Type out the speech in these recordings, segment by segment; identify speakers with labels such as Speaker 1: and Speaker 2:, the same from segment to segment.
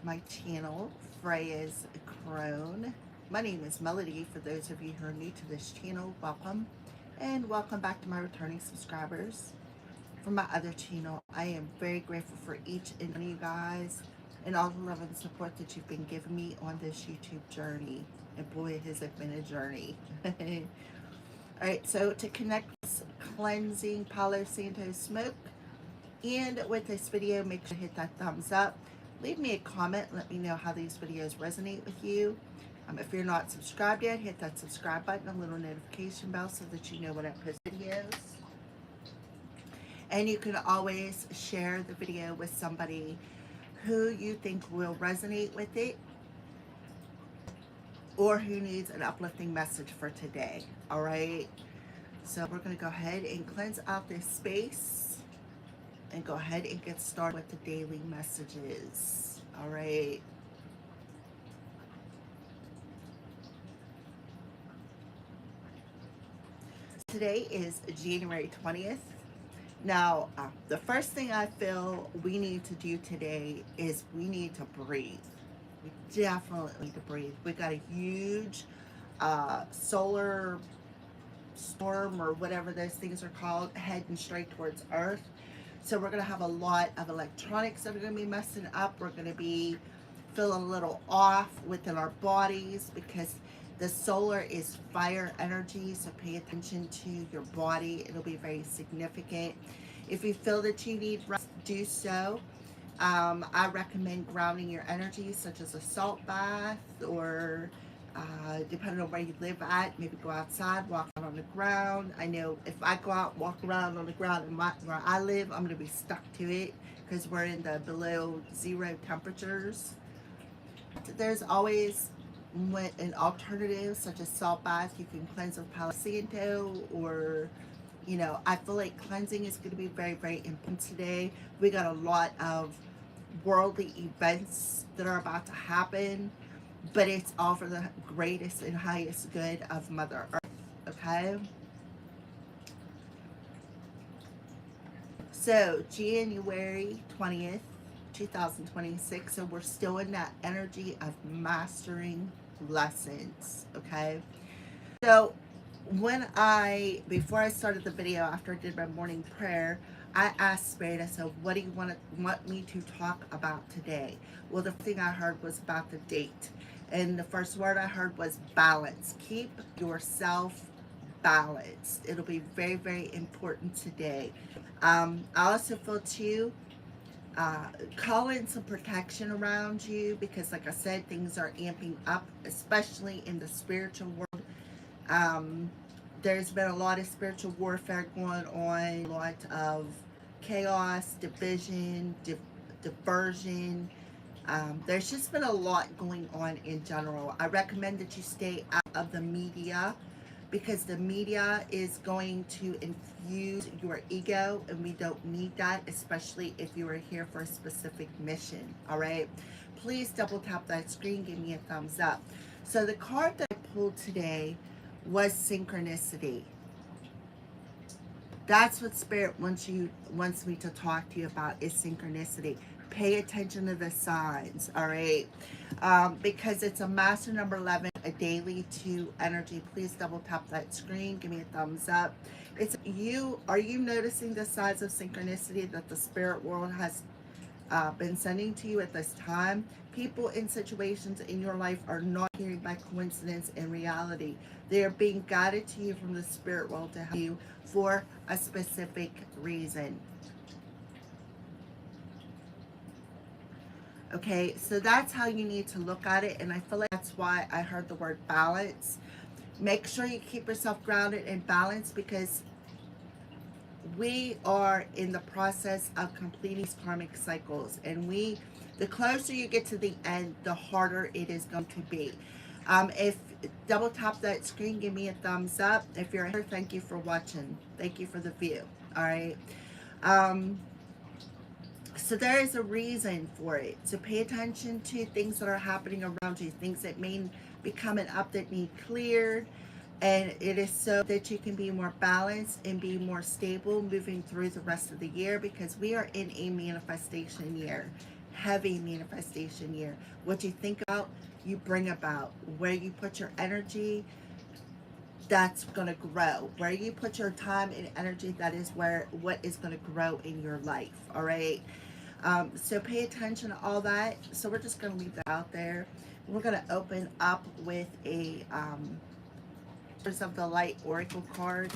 Speaker 1: to my channel, Freya's Crone. My name is Melody. For those of you who are new to this channel, welcome. And welcome back to my returning subscribers. For my other channel, I am very grateful for each and one of you guys and all the love and support that you've been giving me on this YouTube journey. And boy, has it been a journey. Alright, so to connect this cleansing Palo Santo smoke, and with this video, make sure to hit that thumbs up. Leave me a comment. Let me know how these videos resonate with you. If you're not subscribed yet, hit that subscribe button, a little notification bell so that you know when I post videos. And you can always share the video with somebody who you think will resonate with it or who needs an uplifting message for today. All right. So we're going to go ahead and cleanse out this space and go ahead and get started with the daily messages. All right. Today is January 20th. Now, the first thing I feel we need to do today is we need to breathe. We definitely need to breathe. We got a huge solar storm or whatever those things are called heading straight towards Earth. So we're going to have a lot of electronics that are going to be messing up. We're going to be feeling a little off within our bodies because the solar is fire energy. So pay attention to your body. It'll be very significant. If you feel that you need rest, do so. I recommend grounding your energy, such as a salt bath or depending on where you live at, maybe go outside, walk out on the ground. I know if I go out, walk around on the ground in where I live, I'm going to be stuck to it because we're in the below zero temperatures. There's always an alternative, such as salt bath. You can cleanse with Palo Santo, or I feel like cleansing is going to be very, very important today. We got a lot of worldly events that are about to happen, but it's all for the greatest and highest good of Mother Earth, okay? So, January 20th, 2026, so we're still in that energy of mastering lessons, okay? So, before I started the video, after I did my morning prayer, I asked Spirit, I said, what do you want me to talk about today? Well, the thing I heard was about the date. And the first word I heard was balance. Keep yourself balanced. It'll be very, very important today. I also feel too, call in some protection around you because, like I said, things are amping up, especially in the spiritual world. There's been a lot of spiritual warfare going on, a lot of chaos, division, diversion. There's just been a lot going on in general. I recommend that you stay out of the media because the media is going to infuse your ego, and we don't need that, especially if you are here for a specific mission. All right, please double tap that screen, give me a thumbs up. So the card that I pulled today was synchronicity. That's what Spirit wants me to talk to you about, is synchronicity. Pay attention to the signs, all right? Because it's a master number 11, a daily 2 energy. Please double tap that screen, give me a thumbs up. Are you noticing the signs of synchronicity that the spirit world has been sending to you at this time? People in situations in your life are not here by coincidence in reality. They are being guided to you from the spirit world to help you for a specific reason. Okay, so that's how you need to look at it, and I feel like that's why I heard the word balance. Make sure you keep yourself grounded and balanced because we are in the process of completing these karmic cycles, and the closer you get to the end, the harder it is going to be. If double tap that screen, give me a thumbs up. If you're here, thank you for watching. Thank you for the view. All right. So there is a reason for it. So pay attention to things that are happening around you, things that may be coming up that need cleared. And it is so that you can be more balanced and be more stable moving through the rest of the year, because we are in a manifestation year. heavy manifestation year. What you think about, you bring about. Where you put your energy, that's going to grow. Where you put your time and energy, that is where what is going to grow in your life. All right. So pay attention to all that. So we're just going to leave that out there. We're going to open up with a of the Light Oracle card.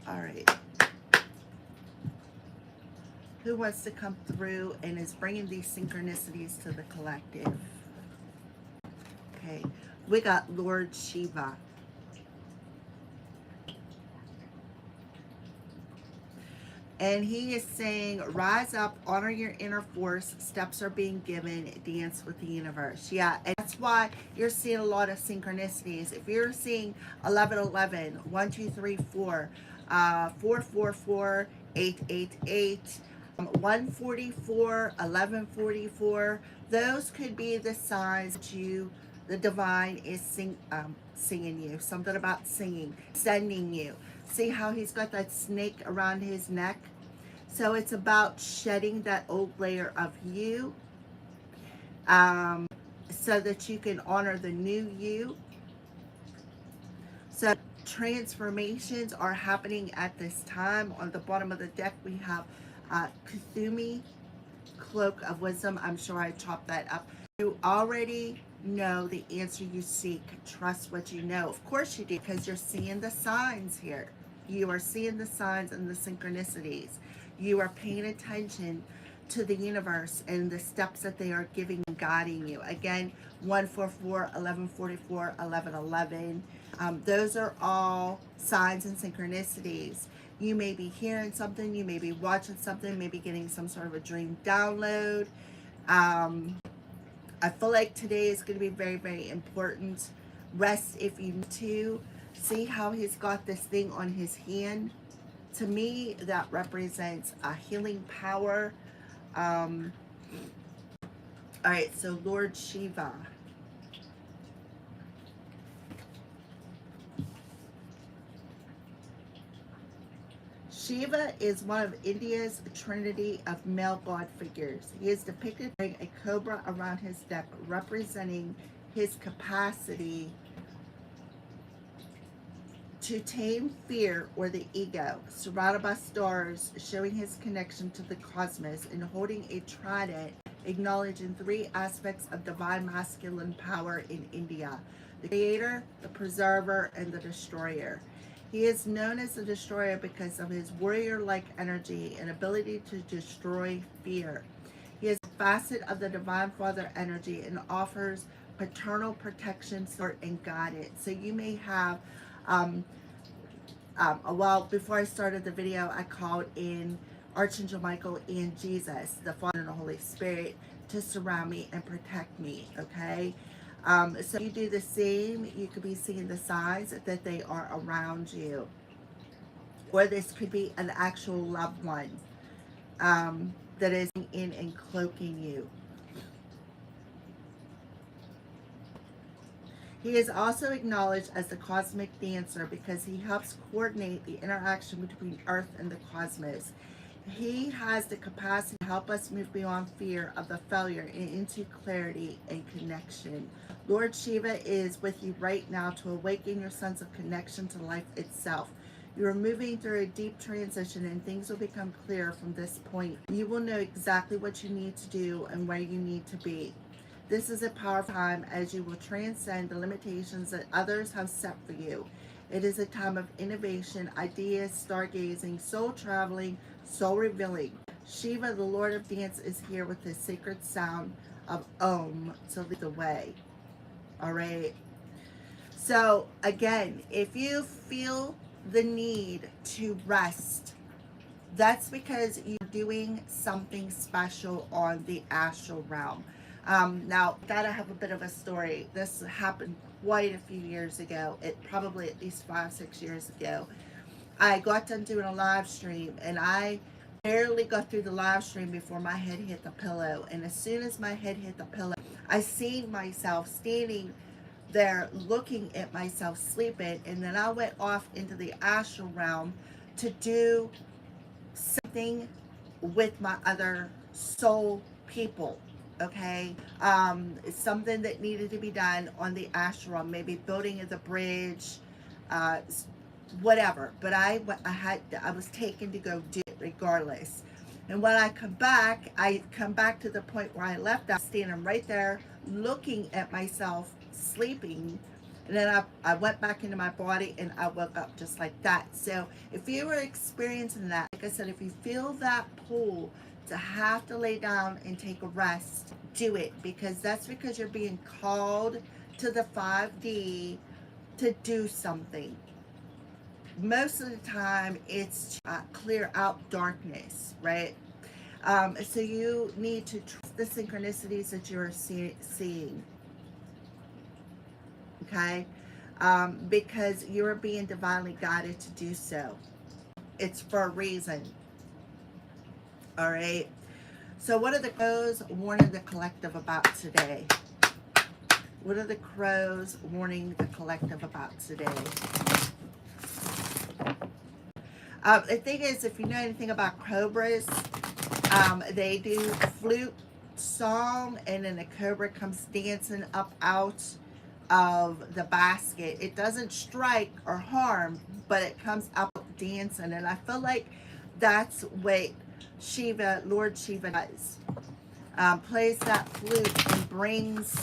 Speaker 1: All right. Who wants to come through and is bringing these synchronicities to the collective? Okay. We got Lord Shiva. And he is saying, rise up, honor your inner force, steps are being given, dance with the universe. Yeah, and that's why you're seeing a lot of synchronicities. If you're seeing 1111, 1, 2, 3, 4, 444, 888, 144, 1144, those could be the signs that the divine is singing you. Something about singing, sending you. See how he's got that snake around his neck? So it's about shedding that old layer of you, so that you can honor the new you. So transformations are happening at this time. On the bottom of the deck, we have Kuthumi, Cloak of Wisdom. I'm sure I chopped that up. You already know the answer you seek. Trust what you know. Of course you do, because you're seeing the signs here. You are seeing the signs and the synchronicities. You are paying attention to the universe and the steps that they are giving and guiding you. Again, 144, 1144, 1111. Those are all signs and synchronicities. You may be hearing something, you may be watching something, maybe getting some sort of a dream download. I feel like today is going to be very, very important. Rest if you need to. See how he's got this thing on his hand? To me, that represents a healing power. All right, so Lord Shiva. Shiva is one of India's trinity of male god figures. He is depicted wearing a cobra around his neck, representing his capacity to tame fear or the ego, surrounded by stars, showing his connection to the cosmos, and holding a trident, acknowledging three aspects of divine masculine power in India: the creator, the preserver, and the destroyer. He is known as the destroyer because of his warrior-like energy and ability to destroy fear. He is a facet of the divine father energy and offers paternal protection, support, and guidance. So you may have well, before I started the video, I called in Archangel Michael and Jesus, the Father and the Holy Spirit, to surround me and protect me, okay? So you do the same. You could be seeing the signs that they are around you. Or this could be an actual loved one that is in and cloaking you. He is also acknowledged as the cosmic dancer because he helps coordinate the interaction between Earth and the cosmos. He has the capacity to help us move beyond fear of the failure and into clarity and connection. Lord Shiva is with you right now to awaken your sense of connection to life itself. You are moving through a deep transition and things will become clear from this point. You will know exactly what you need to do and where you need to be. This is a powerful time as you will transcend the limitations that others have set for you. It is a time of innovation, ideas, stargazing, soul traveling, soul revealing. Shiva, the Lord of Dance, is here with his sacred sound of Om to lead the way. All right. So again, if you feel the need to rest, that's because you're doing something special on the astral realm. Now, gotta have a bit of a story. This happened quite a few years ago. It probably at least 5-6 years ago. I got done doing a live stream, and I barely got through the live stream before my head hit the pillow. And as soon as my head hit the pillow, I seen myself standing there looking at myself sleeping, and then I went off into the astral realm to do something with my other soul people. Okay, something that needed to be done on the ashram, maybe building of the bridge, uh, whatever. But I was taken to go do it regardless. And when I come back to the point where I left. I was standing right there, looking at myself sleeping, and then I went back into my body and I woke up just like that. So if you were experiencing that, like I said, if you feel that pull to have to lay down and take a rest, do it, because that's because you're being called to the 5D to do something. Most of the time it's clear out darkness, right? So you need to trust the synchronicities that you're seeing, okay? Because you're being divinely guided to do so. It's for a reason, all right? So what are the crows warning the collective about today? What are the crows warning the collective about today? The thing is, if you know anything about cobras, they do flute song, and then the cobra comes dancing up out of the basket. It doesn't strike or harm, but it comes up dancing, and I feel like that's what Shiva, Lord Shiva does. Plays that flute and brings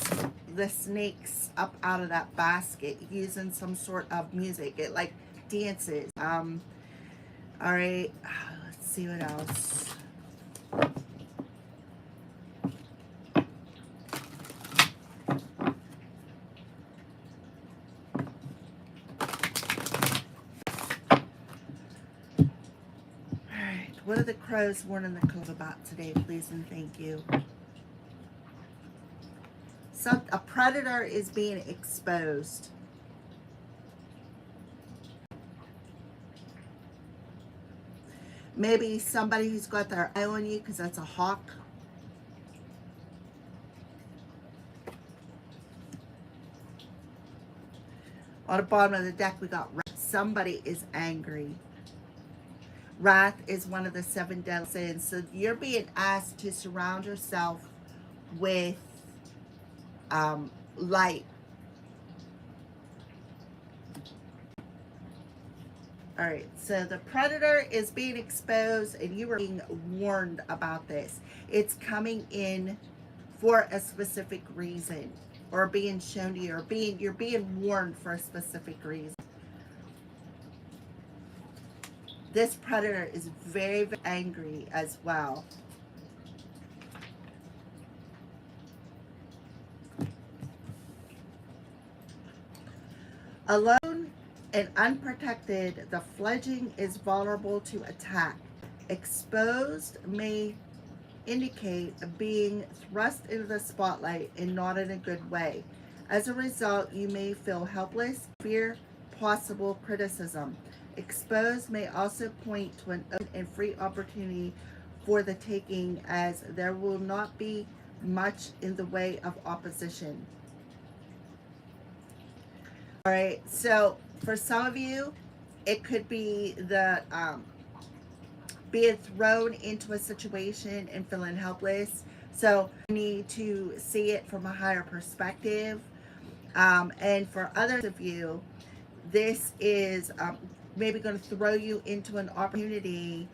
Speaker 1: the snakes up out of that basket using some sort of music. It like dances. All right, let's see what else. All right, what are the crows warning the cove about today, please and thank you? A predator is being exposed. Maybe somebody who's got their eye on you, because that's a hawk. On the bottom of the deck, we got wrath. Somebody is angry. Wrath is one of the 7 deadly sins. So you're being asked to surround yourself with light. All right, so the predator is being exposed, and you are being warned about this. It's coming in for a specific reason, or being shown to you, or you're being warned for a specific reason. This predator is very, very angry as well. Alone and unprotected, the fledgling is vulnerable to attack. Exposed may indicate being thrust into the spotlight and not in a good way. As a result, you may feel helpless, fear possible criticism. Exposed may also point to an open and free opportunity for the taking, as there will not be much in the way of opposition. All right, so for some of you, it could be the being thrown into a situation and feeling helpless. So you need to see it from a higher perspective. And for others of you, this is maybe going to throw you into an opportunity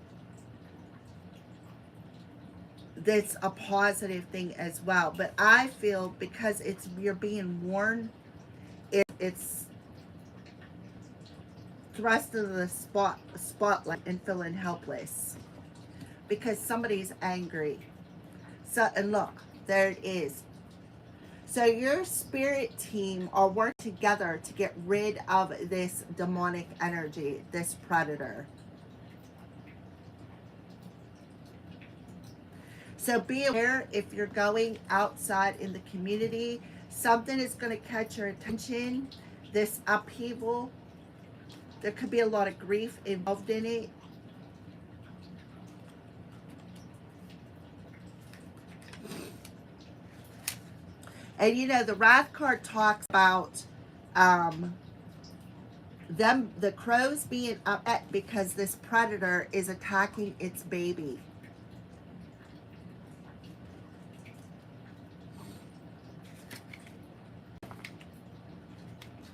Speaker 1: that's a positive thing as well. But I feel because you're being warned, it's thrust into the spotlight and feeling helpless because somebody's angry. So, and look, there it is. So your spirit team are working together to get rid of this demonic energy, this predator. So be aware if you're going outside in the community, something is going to catch your attention. This upheaval, there could be a lot of grief involved in it. And you know, the Wrath card talks about um, the crows being upset because this predator is attacking its baby.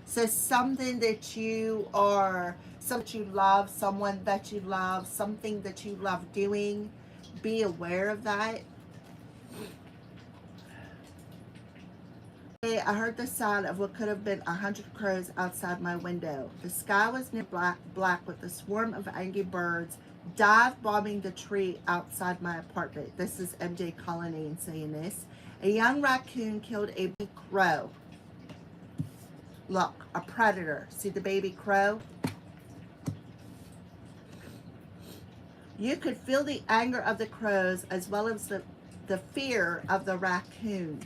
Speaker 1: So something that you are, something that you love, something that you love doing, be aware of that. I heard the sound of what could have been 100 crows outside my window. The sky was near black with a swarm of angry birds dive bombing the tree outside my apartment. This is MJ Cullinane saying this. A young raccoon killed a baby crow. Look, a predator. See the baby crow? You could feel the anger of the crows as well as the fear of the raccoon,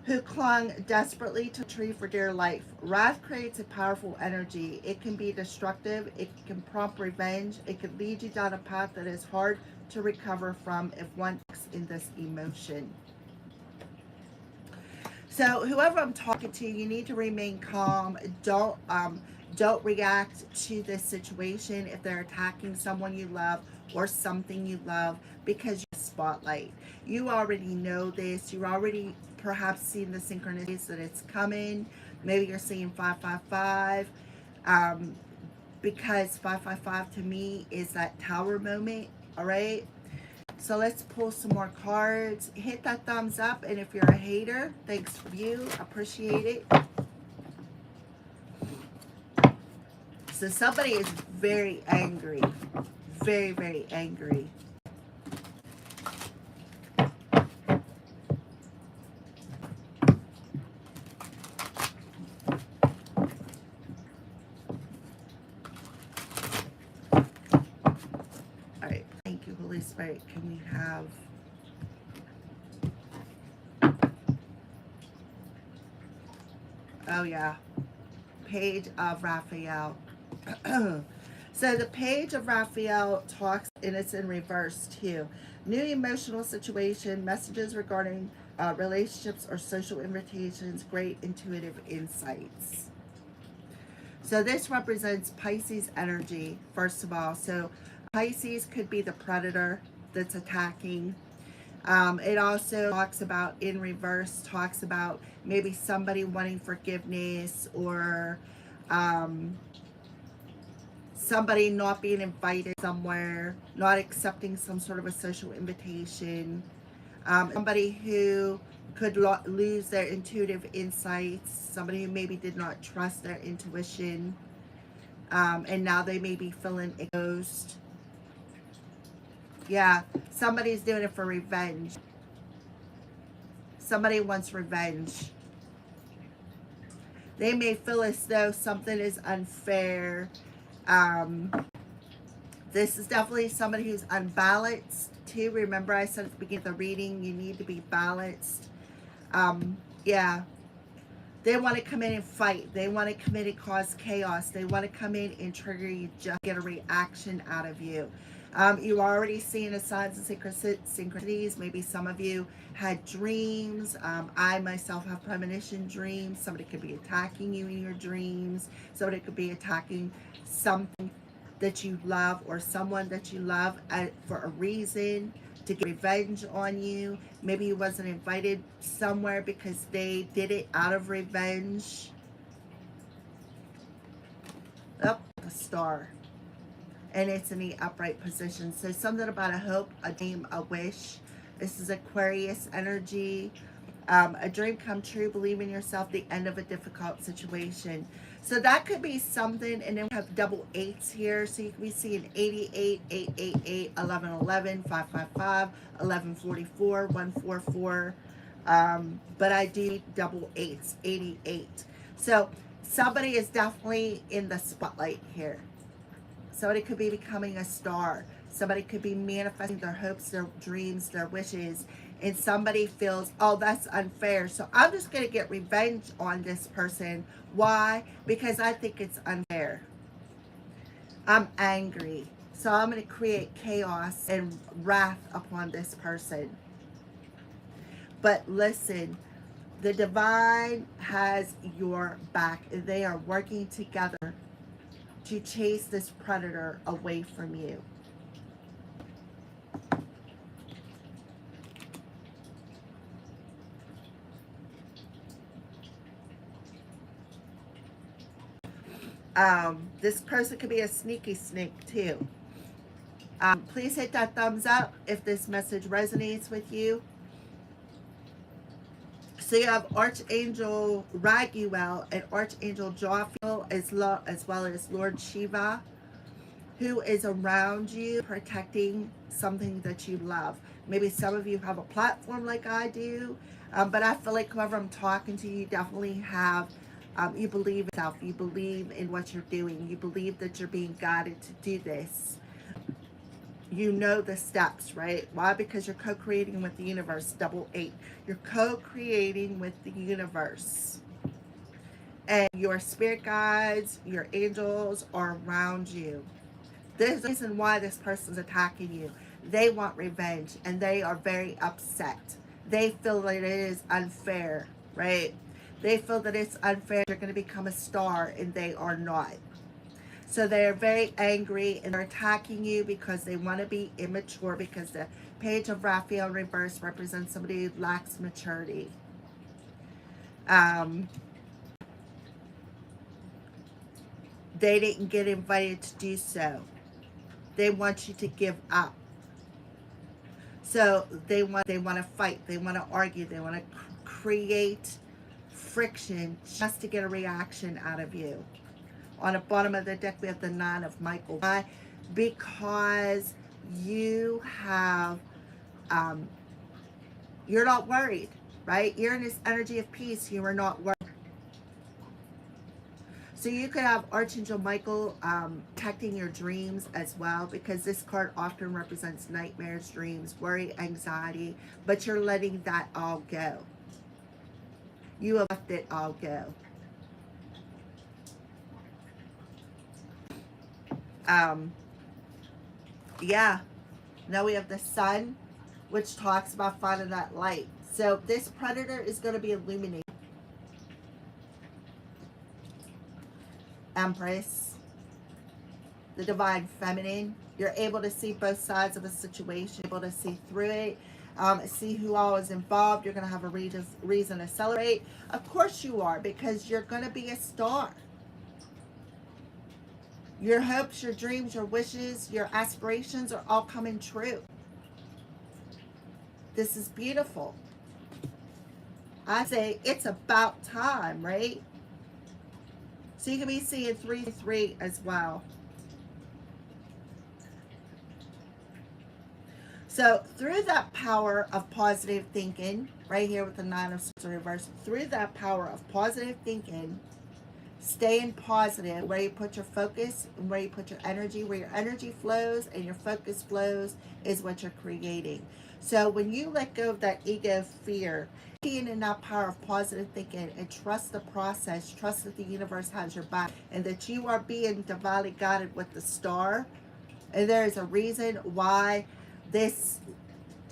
Speaker 1: who clung desperately to a tree for dear life. Wrath creates a powerful energy. It can be destructive. It can prompt revenge. It can lead you down a path that is hard to recover from if one acts in this emotion. So whoever I'm talking to, you need to remain calm. Don't react to this situation if they're attacking someone you love or something you love, because you're spotlight. You already know this. You're already perhaps seeing the synchronicities that it's coming. Maybe you're seeing 555, because 555 to me is that tower moment. All right. So let's pull some more cards. Hit that thumbs up. And if you're a hater, thanks for you. Appreciate it. So somebody is very angry. Very, very angry. All right. Thank you, Holy Spirit. Can we have... Oh, yeah. Page of Raphael. So the page of Raphael talks, and it's in reverse too. New emotional situation, messages regarding relationships or social invitations, great intuitive insights. So this represents Pisces energy, first of all. So Pisces could be the predator that's attacking. It also talks about, in reverse, talks about maybe somebody wanting forgiveness, or somebody not being invited somewhere, not accepting some sort of a social invitation. Somebody who could lose their intuitive insights, somebody who maybe did not trust their intuition, and now they may be feeling exposed. Yeah, somebody's doing it for revenge. Somebody wants revenge. They may feel as though something is unfair. This is definitely somebody who's unbalanced too. Remember, I said at the beginning of the reading, you need to be balanced. Yeah. They want to come in and fight. They want to come in and cause chaos. They want to come in and trigger you, just get a reaction out of you. You're already seeing the signs and synchronicities. Maybe some of you had dreams. I myself have premonition dreams. Somebody could be attacking you in your dreams. Somebody could be attacking something that you love, or someone that you love for a reason, to get revenge on you. Maybe you wasn't invited somewhere because they did it out of revenge. Oh, a star. And it's in the upright position. So something about a hope, a dream, a wish. This is Aquarius energy. A dream come true, believe in yourself, the end of a difficult situation. So that could be something. And then we have double eights here. So you can be seeing 88, 888, 1111, 555, 1144, 144. But I do double eights, 88. So somebody is definitely in the spotlight here. Somebody could be becoming a star. Somebody could be manifesting their hopes, their dreams, their wishes. And somebody feels, oh, that's unfair, so I'm just going to get revenge on this person. Why? Because I think it's unfair. I'm angry. So I'm going to create chaos and wrath upon this person. But listen, the divine has your back. They are working together to chase this predator away from you. This person could be a sneaky snake too. Please hit that thumbs up if this message resonates with you. So you have Archangel Raguel and Archangel Jophiel, as well as Lord Shiva, who is around you protecting something that you love. Maybe some of you have a platform like I do, but I feel like whoever I'm talking to, you definitely have, you believe in yourself, you believe in what you're doing, you believe that you're being guided to do this. You know the steps, right? Why? Because you're co-creating with the universe, double eight. You're co-creating with the universe. And your spirit guides, your angels are around you. There's a reason why this person's attacking you. They want revenge and they are very upset. They feel that it is unfair, right? They feel that it's unfair. You're going to become a star and they are not. So they're very angry and they're attacking you because they want to be immature, because the page of Raphael in reverse represents somebody who lacks maturity. They didn't get invited to do so. They want you to give up. So they want to fight. They want to argue. They want to create friction just to get a reaction out of you. On the bottom of the deck, we have the Nine of Michael. Why? Because you have, you're not worried, right? You're in this energy of peace. You are not worried. So you could have Archangel Michael protecting your dreams as well, because this card often represents nightmares, dreams, worry, anxiety, but you're letting that all go. You have let it all go. Yeah. Now we have the Sun, which talks about finding that light. So this predator is going to be illuminated. Empress, the divine feminine. You're able to see both sides of a situation, able to see through it, see who all is involved. You're going to have a reason to celebrate. Of course you are, because you're going to be a star. Your hopes, your dreams, your wishes, your aspirations are all coming true. This is beautiful. I say it's about time, right? So you can be seeing 3-3 as well. So through that power of positive thinking, right here with the Nine of Swords in reverse, through that power of positive thinking, staying positive, where you put your focus and where you put your energy, where your energy flows and your focus flows is what you're creating. So when you let go of that ego fear, being in that power of positive thinking and trust the process, trust that the universe has your back and that you are being divinely guided with the star, and there is a reason why this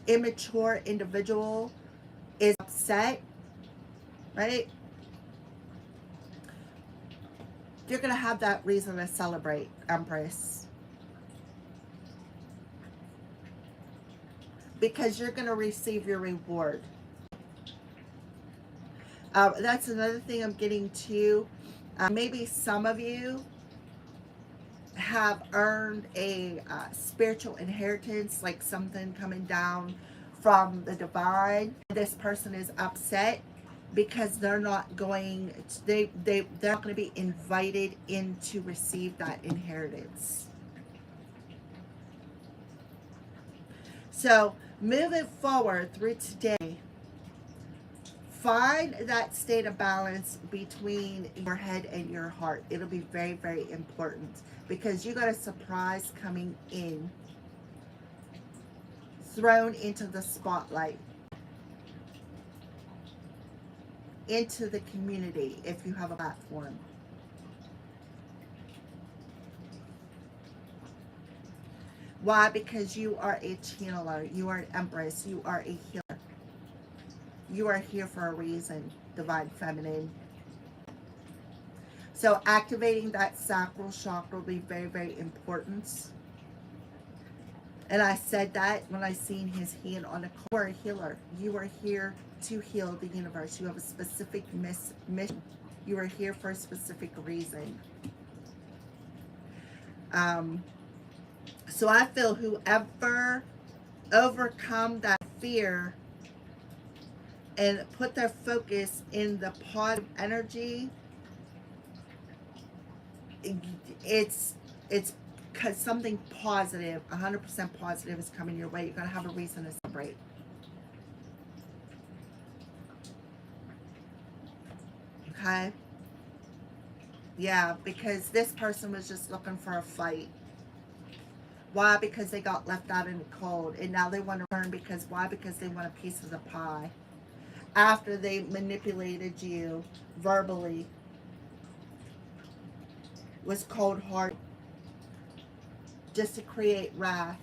Speaker 1: immature individual is upset, right? You're going to have that reason to celebrate, Empress. Because you're going to receive your reward. That's another thing I'm getting to. Maybe some of you have earned a spiritual inheritance, like something coming down from the divine. This person is upset because they're not going to, they're not going to be invited in to receive that inheritance. So moving forward through today, find that state of balance between your head and your heart. It'll be very, very important, because you got a surprise coming in, thrown into the spotlight, into the community if you have a platform. Why? Because you are a channeler, you are an empress, you are a healer. You are here for a reason, Divine Feminine. So activating that sacral chakra will be very, very important. And I said that when I seen his hand on a core. You are a healer. You are here to heal the universe. You have a specific mission. You are here for a specific reason. So I feel whoever overcome that fear and put their focus in the positive energy, it's because something positive, 100% positive is coming your way. You're going to have a reason to celebrate. Okay? Yeah, because this person was just looking for a fight. Why? Because they got left out in the cold. And now they want to learn because why? Because they want a piece of the pie. After they manipulated you verbally, was cold hearted, just to create wrath.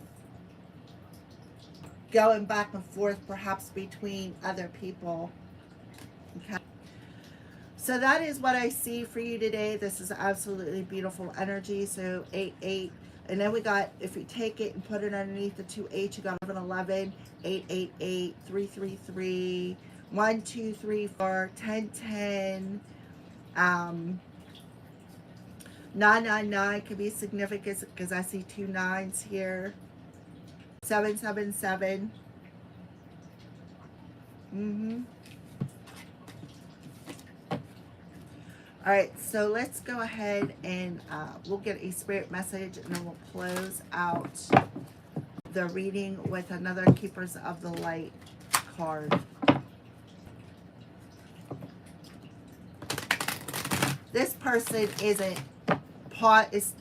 Speaker 1: Going back and forth perhaps between other people. Okay. So that is what I see for you today. This is absolutely beautiful energy. So 8-8. And then we got, if you take it and put it underneath the 2-8, you got 11-11, 8-8-8, 3-3-3, 1-2-3-4, 10-10. 999 could be significant because I see 2 9s here. 777. All right, so let's go ahead and we'll get a spirit message and then we'll close out the reading with another Keepers of the Light card. This person isn't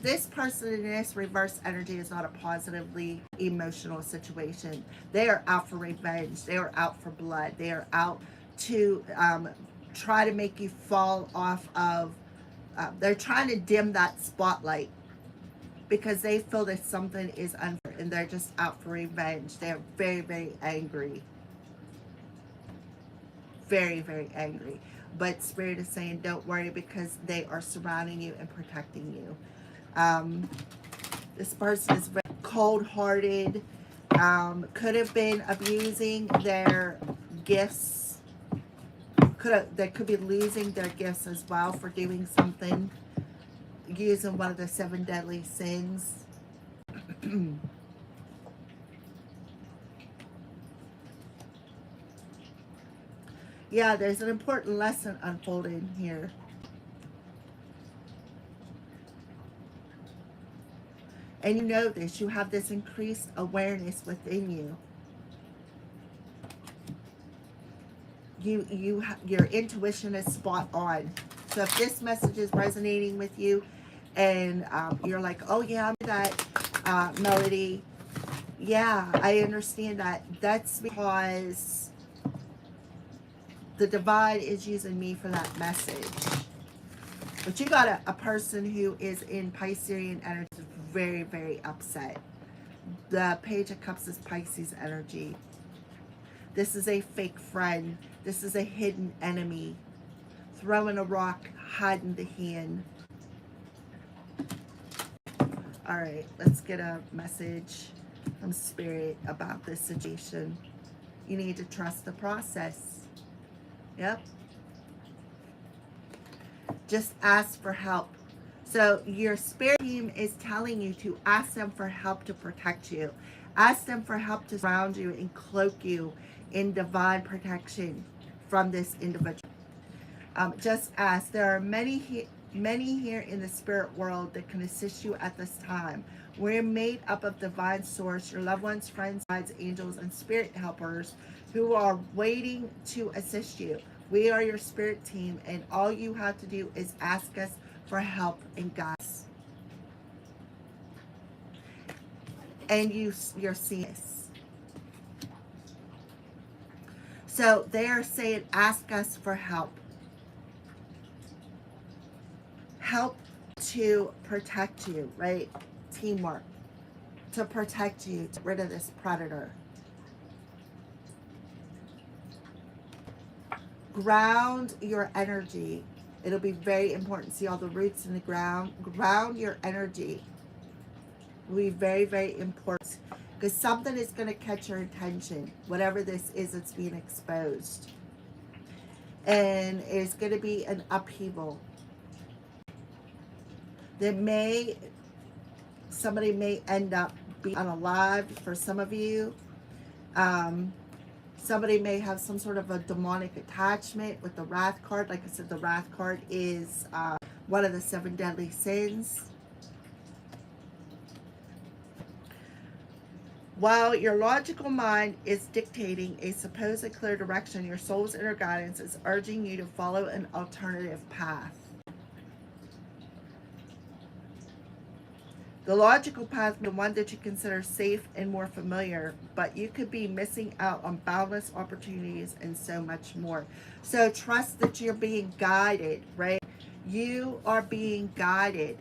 Speaker 1: this person in this reverse energy is not a positively emotional situation. They are out for revenge. They are out for blood. They are out to try to make you fall off of, they're trying to dim that spotlight because they feel that something is unfair and they're just out for revenge. They're very, very angry. Very, very angry. But Spirit is saying don't worry because they are surrounding you and protecting you. This person is very cold-hearted. Could have been abusing their gifts. They could be losing their gifts as well for doing something, using one of the 7 deadly sins. Yeah, there's an important lesson unfolding here. And you know this. You have this increased awareness within you. Your intuition is spot on. So if this message is resonating with you and you're like, oh yeah, I'm that Melody. Yeah, I understand that. That's because the divine is using me for that message. But you got a person who is in Piscean energy, very, very upset. The Page of Cups is Pisces energy. This is a fake friend. This is a hidden enemy. Throwing a rock, hiding the hand. All right, let's get a message from Spirit about this situation. You need to trust the process. Yep. Just ask for help. So your spirit team is telling you to ask them for help to protect you. Ask them for help to surround you and cloak you in divine protection from this individual. Just ask. There are many here in the spirit world that can assist you at this time. We're made up of divine source, your loved ones, friends, guides, angels, and spirit helpers who are waiting to assist you. We are your spirit team, and all you have to do is ask us for help and guidance. And you're seeing this. So they are saying, ask us for help. Help to protect you, right? Teamwork. To protect you, to get rid of this predator. Ground your energy. It'll be very important. See all the roots in the ground? Ground your energy. Will be very, very important, because something is going to catch your attention, whatever this is that's being exposed. And it's going to be an upheaval. Somebody may end up being unalive for some of you. Somebody may have some sort of a demonic attachment with the Wrath card. Like I said, the Wrath card is one of the 7 deadly sins. While your logical mind is dictating a supposed clear direction, your soul's inner guidance is urging you to follow an alternative path. The logical path is the one that you consider safe and more familiar, but you could be missing out on boundless opportunities and so much more. So trust that you're being guided, right? You are being guided,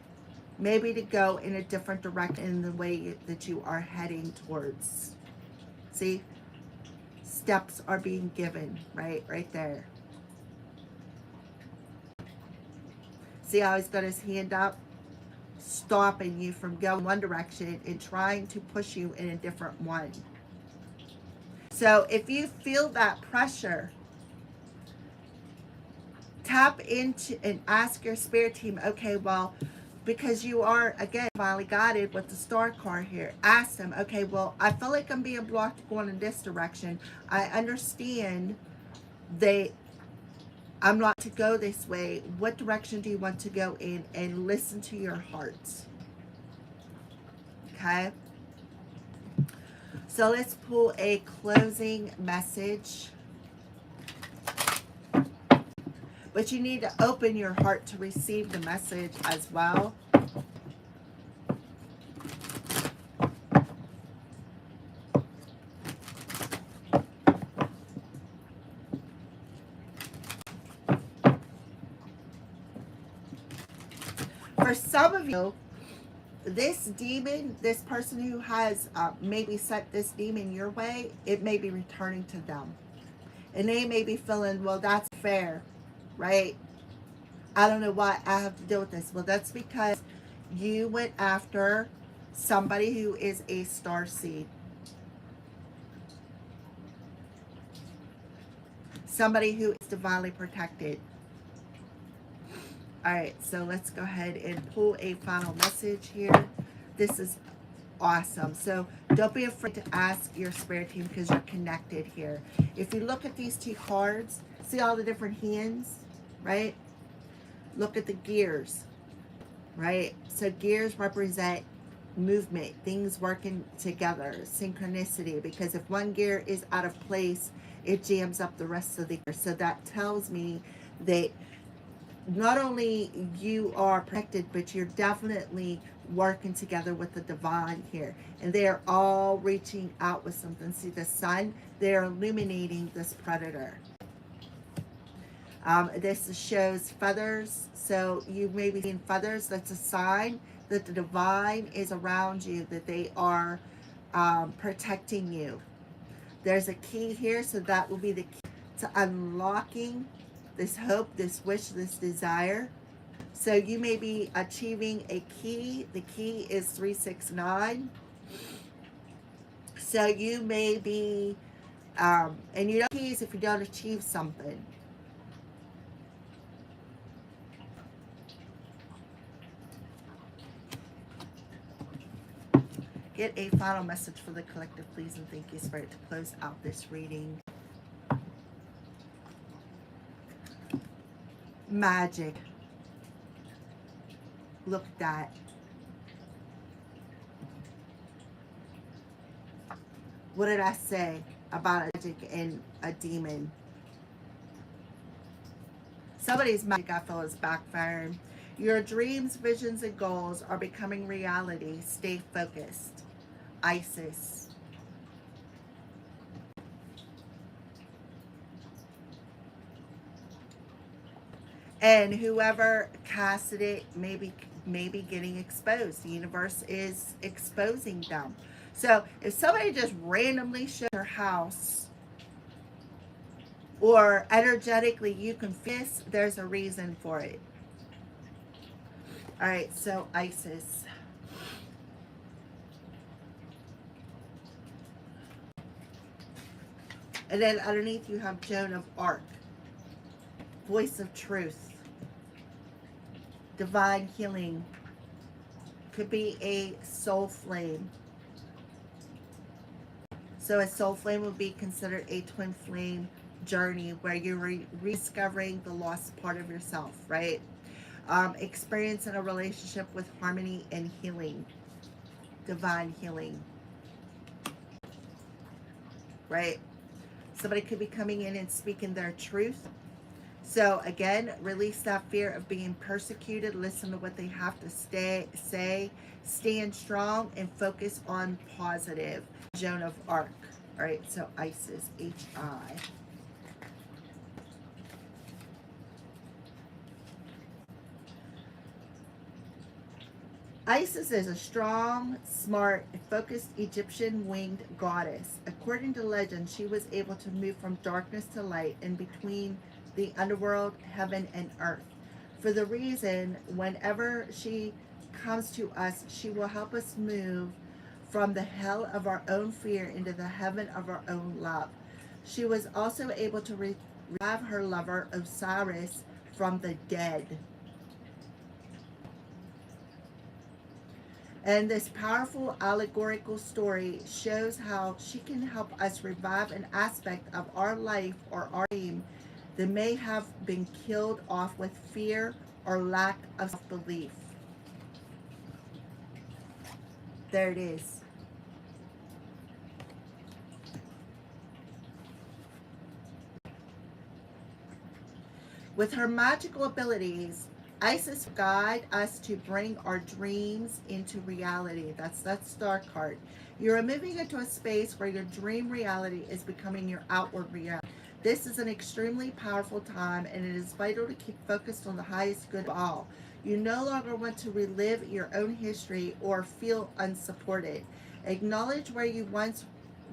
Speaker 1: maybe to go in a different direction in the way that you are heading towards. See? Steps are being given, right? Right there. See how he's got his hand up? Stopping you from going one direction and trying to push you in a different one. So if you feel that pressure, tap into and ask your spirit team, okay, well, because you are, again, divinely guided with the star card here, ask them, okay, well, I feel like I'm being blocked going in this direction. I understand I'm not to go this way. What direction do you want to go in? And listen to your heart. Okay? So let's pull a closing message. But you need to open your heart to receive the message as well. For some of you, this demon, this person who has maybe sent this demon your way, it may be returning to them. And they may be feeling, well, that's fair, right? I don't know why I have to deal with this. Well, that's because you went after somebody who is a star seed. Somebody who is divinely protected. All right, so let's go ahead and pull a final message here. This is awesome. So don't be afraid to ask your spirit team, because you're connected here. If you look at these 2 cards, see all the different hands, right? Look at the gears, right? So gears represent movement, things working together, synchronicity, because if one gear is out of place, it jams up the rest of the gears. So that tells me that not only you are protected, but you're definitely working together with the divine here. And they are all reaching out with something. See the sun? They're illuminating this predator. This shows feathers. So you may be seeing feathers. That's a sign that the divine is around you, that they are protecting you. There's a key here. So that will be the key to unlocking this hope, this wish, this desire. So you may be achieving a key. The key is 369. So you may be, and you don't keys if you don't achieve something. Get a final message for the collective, please, and thank you, Spirit, to close out this reading. Magic. Look at that. What did I say about magic and a demon? Somebody's magic, I feel, is backfiring. Your dreams, visions, and goals are becoming reality. Stay focused. Isis. And whoever casted it may be getting exposed. The universe is exposing them. So if somebody just randomly shows your house or energetically you can feel this, there's a reason for it. All right, so Isis. And then underneath you have Joan of Arc, voice of truth, divine healing. Could be a soul flame. So a soul flame would be considered a twin flame journey where you're rediscovering the lost part of yourself, right? Experiencing a relationship with harmony and healing, divine healing, right? Somebody could be coming in and speaking their truth. So again, release that fear of being persecuted. Listen to what they have to say. Stand strong and focus on positive. Joan of Arc. All right, so Isis, H-I. Isis is a strong, smart, focused Egyptian winged goddess. According to legend, she was able to move from darkness to light and between the underworld, heaven, and earth. For the reason, whenever she comes to us, she will help us move from the hell of our own fear into the heaven of our own love. She was also able to revive her lover Osiris from the dead. And this powerful allegorical story shows how she can help us revive an aspect of our life or our dream that may have been killed off with fear or lack of self-belief. There it is. With her magical abilities, Isis will guide us to bring our dreams into reality. That's that star card. You're moving into a space where your dream reality is becoming your outward reality. This is an extremely powerful time, and it is vital to keep focused on the highest good of all. You no longer want to relive your own history or feel unsupported. Acknowledge where you once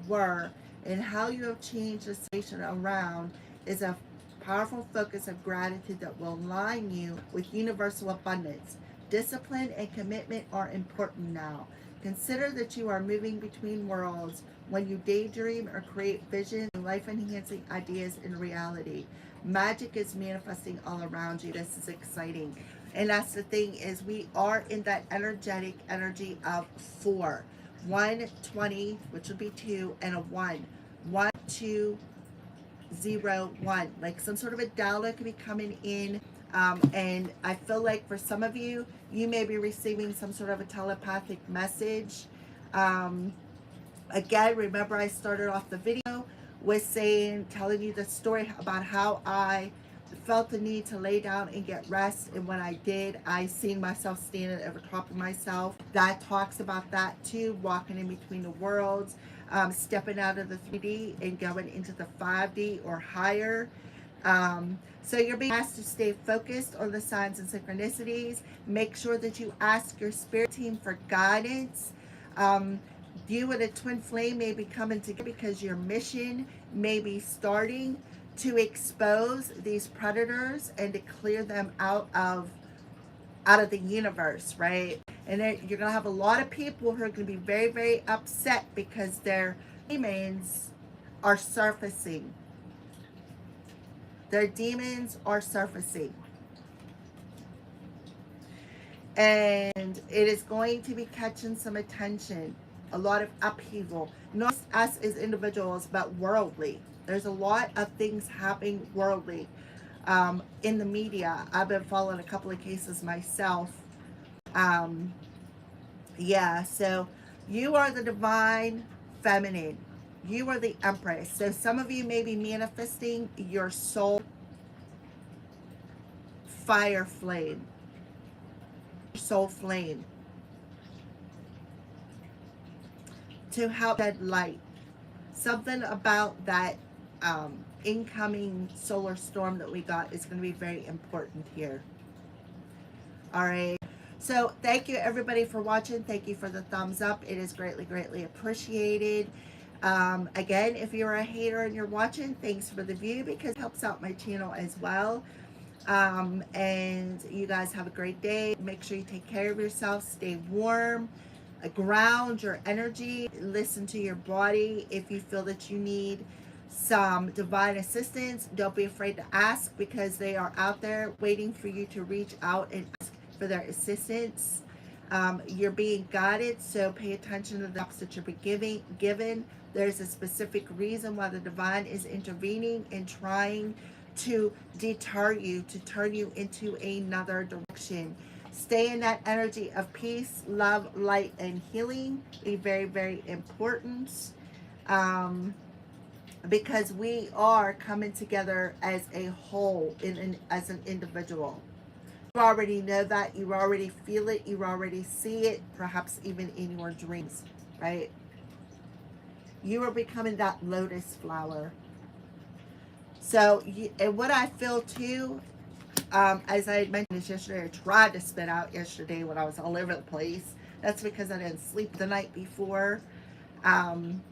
Speaker 1: were and how you have changed the situation around is a powerful focus of gratitude that will align you with universal abundance. Discipline and commitment are important now. Consider that you are moving between worlds when you daydream or create visions and life-enhancing ideas in reality. Magic is manifesting all around you. This is exciting. And that's the thing, is we are in that energetic energy of 4. 1, 20, which would be 2, and a 1. 1, 2, 0, 1. Like some sort of a download could be coming in. And I feel like for some of you, you may be receiving some sort of a telepathic message. Again, remember I started off the video with telling you the story about how I felt the need to lay down and get rest, and when I did, I seen myself standing over top of myself. That talks about that too, walking in between the worlds, stepping out of the 3D and going into the 5D or higher. So you're being asked to stay focused on the signs and synchronicities. Make sure that you ask your spirit team for guidance. You and a twin flame may be coming together because your mission may be starting to expose these predators and to clear them out of the universe, right? And then you're going to have a lot of people who are going to be very, very upset because their demons are surfacing. Their demons are surfacing. And it is going to be catching some attention. A lot of upheaval. Not just us as individuals, but worldly. There's a lot of things happening worldly. In the media, I've been following a couple of cases myself. Yeah, so you are the divine feminine. You are the empress. So some of you may be manifesting your soul fire flame. Soul flame. To help shed light. Something about that incoming solar storm that we got is going to be very important here. All right. So thank you everybody for watching. Thank you for the thumbs up. It is greatly, greatly appreciated. Again, if you're a hater and you're watching, thanks for the view because it helps out my channel as well. And you guys have a great day. Make sure you take care of yourself. Stay warm. Ground your energy. Listen to your body. If you feel that you need some divine assistance, don't be afraid to ask because they are out there waiting for you to reach out and ask for their assistance. You're being guided, so pay attention to the steps that you're given. There's a specific reason why the divine is intervening and trying to deter you, to turn you into another direction. Stay in that energy of peace, love, light, and healing. Be very, very important. Um, because we are coming together as a whole, as an individual. You already know that, you already feel it, you already see it, perhaps even in your dreams, right? You are becoming that lotus flower. So, and what I feel too, as I mentioned this yesterday, I tried to spit out yesterday when I was all over the place. That's because I didn't sleep the night before. Um,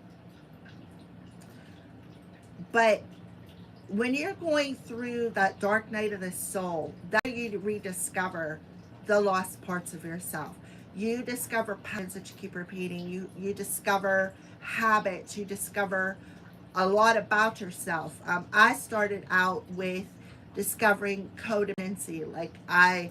Speaker 1: but when you're going through that dark night of the soul, that you rediscover the lost parts of yourself. You discover patterns that you keep repeating. You discover habits. You discover a lot about yourself. I started out with discovering codependency. Like I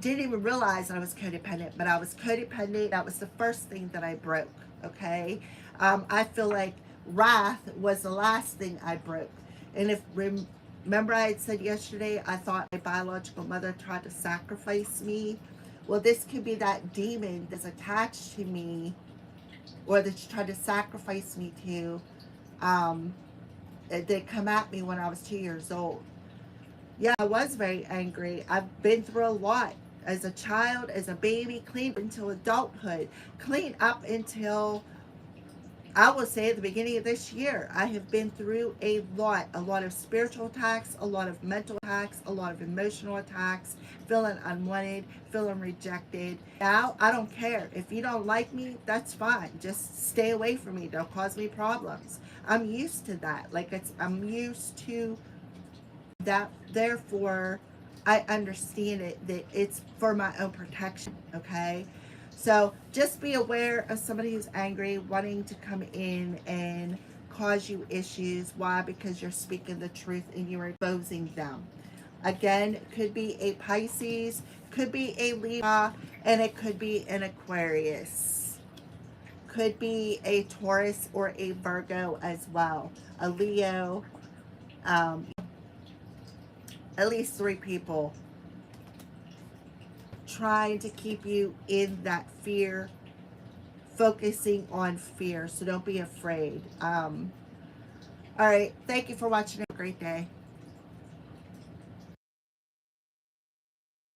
Speaker 1: didn't even realize I was codependent, but I was codependent. That was the first thing that I broke. Okay, I feel like wrath was the last thing I broke. And if remember, I had said yesterday, I thought my biological mother tried to sacrifice me. Well, this could be that demon that's attached to me, or that she tried to sacrifice me to. That come at me when I was 2 years old. Yeah, I was very angry. I've been through a lot as a child, as a baby, clean until adulthood, clean up until, I will say, at the beginning of this year. I have been through a lot of spiritual attacks, a lot of mental attacks, a lot of emotional attacks, feeling unwanted, feeling rejected. Now, I don't care. If you don't like me, that's fine. Just stay away from me. Don't cause me problems. I'm used to that. I'm used to that. Therefore, I understand it, that it's for my own protection. Okay, so just be aware of somebody who's angry, wanting to come in and cause you issues. Why? Because you're speaking the truth and you're exposing them. Again, it could be a Pisces, could be a Libra, and it could be an Aquarius, could be a Taurus or a Virgo as well, a Leo. um, at least 3 people trying to keep you in that fear, focusing on fear. So don't be afraid. All right. Thank you for watching. Have a great day.